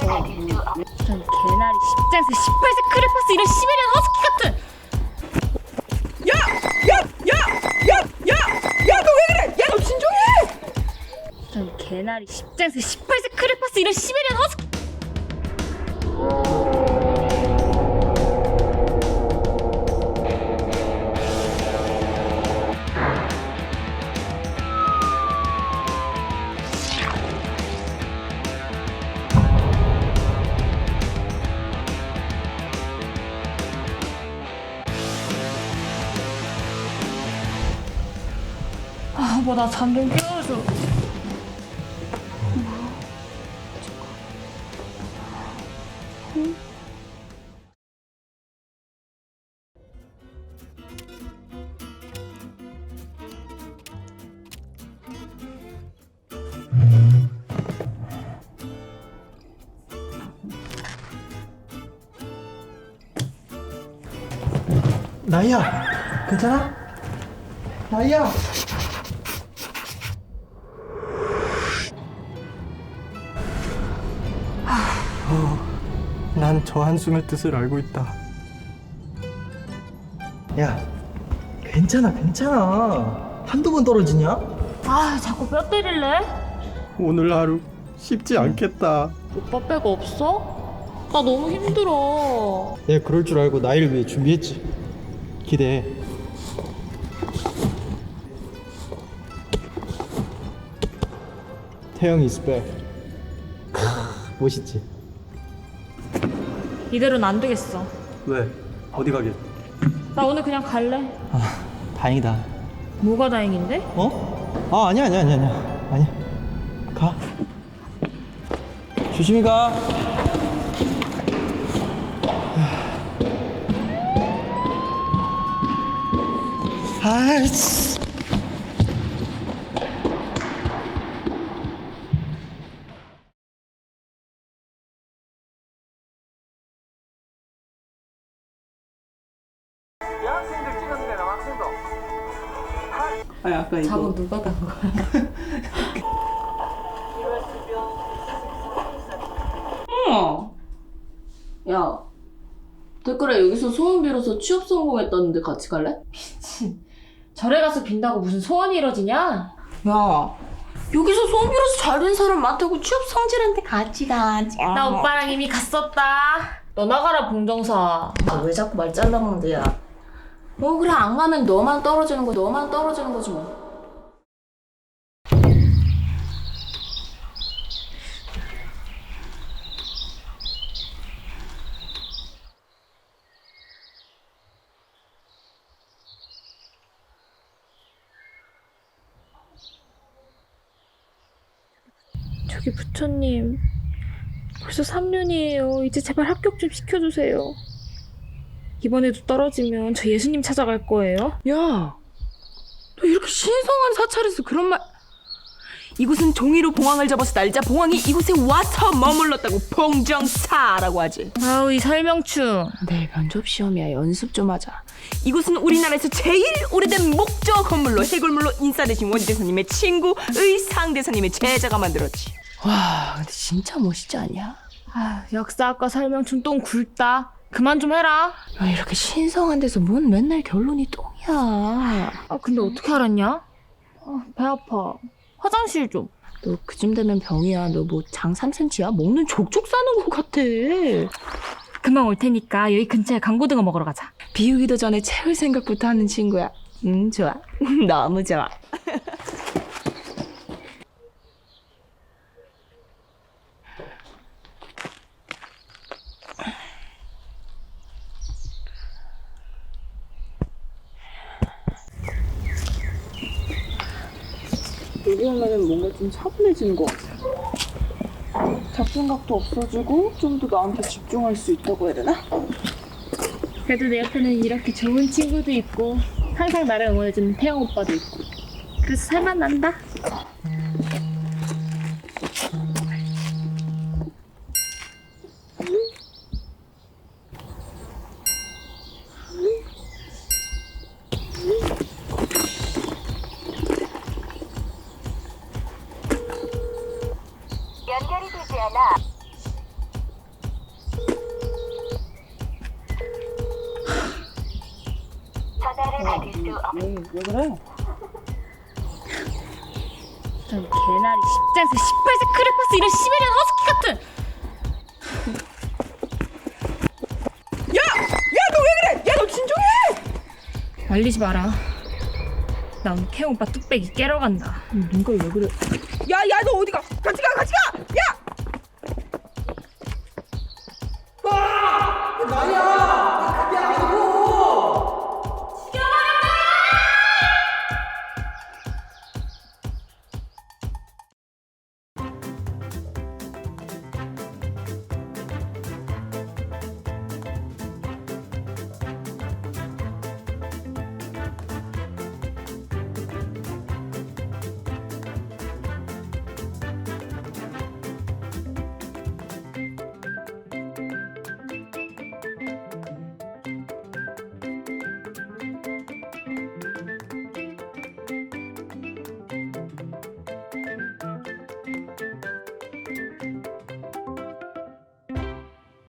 이런 개나리 10장세 18세 크레파스 이런 시베리안 허스키 같은. 너 왜 그래? 야, 너 진정해! 이런 개나리 10장세 18세 크레파스 이런 시베리안 허스키. 뭐 나 잠 좀 깨워줘. 나이야, 괜찮아? 나이야. 난 저 한숨의 뜻을 알고 있다. 야, 괜찮아. 한두 번 떨어지냐? 아 자꾸 뼈 때릴래? 오늘 하루 쉽지 않겠다. 오빠 빼고 없어? 나 너무 힘들어. 내가 그럴 줄 알고 나이를 위해 준비했지. 기대해. 태영이 is back. 멋있지? 이대로는 안 되겠어. 왜? 어디 가게? 나 오늘 그냥 갈래. 아, 다행이다. 뭐가 다행인데? 어? 아, 아니야. 아니야. 가. 조심히 가. 아이씨. 여학생들 찍었는데 남학생도. 아니 아까 이거. 자국 누가 간 거야? 야, 댓글에 여기서 소원 빌어서 취업 성공했다는데 같이 갈래? 절에 가서 빈다고 무슨 소원이 이뤄지냐? 야, 여기서 소원 빌어서 잘 된 사람 많다고 취업 성질한테 같이 가지. 나 오빠랑 이미 갔었다. 너 나가라 봉정사. 왜 자꾸 말 잘라먹는데, 야. 그래, 안 가면 너만 떨어지는 거지 뭐. 저기 부처님, 벌써 3년이에요. 이제 제발 합격 좀 시켜주세요. 이번에도 떨어지면 저 예수님 찾아갈 거예요. 야, 너 이렇게 신성한 사찰에서 그런 말... 이곳은 종이로 봉황을 접어서 날자 봉황이 이곳에 와서 머물렀다고 봉정사라고 하지. 아우 이 설명충. 내일 면접 시험이야. 연습 좀 하자. 이곳은 우리나라에서 제일 오래된 목조 건물로 해골물로 인사되신 원대사님의 친구 의상대사님의 제자가 만들었지. 와, 근데 진짜 멋있지 않냐? 아 역사학과 설명충 똥 굵다. 그만 좀 해라. 야, 이렇게 신성한 데서 뭔 맨날 결론이 똥이야. 아 근데 어떻게 알았냐? 배 아파. 화장실 좀. 너 그쯤 되면 병이야. 너 뭐 장 3cm야? 먹는 족족 싸는 것 같아. 금방 올 테니까 여기 근처에 강고등어 먹으러 가자. 비우기도 전에 채울 생각부터 하는 친구야. 좋아. 너무 좋아. 여기 오면은 뭔가 좀 차분해지는 것 같아. 잡생각도 없어지고 좀 더 나한테 집중할 수 있다고 해야 되나? 그래도 내 옆에는 이렇게 좋은 친구도 있고 항상 나를 응원해주는 태영 오빠도 있고 그래서 살만난다. 연결이 되지 않아 왜 그래? 전 개나리 10장세 18세 크레파스 이런 시베리안 허스키 같은. 너 왜 그래? 야, 너 진정해! 말리지 마라. 나 오늘 태용 오빠 뚝배기 깨러 간다. 눈깔 왜 그래? 야, 너 어디 가? 같이 가!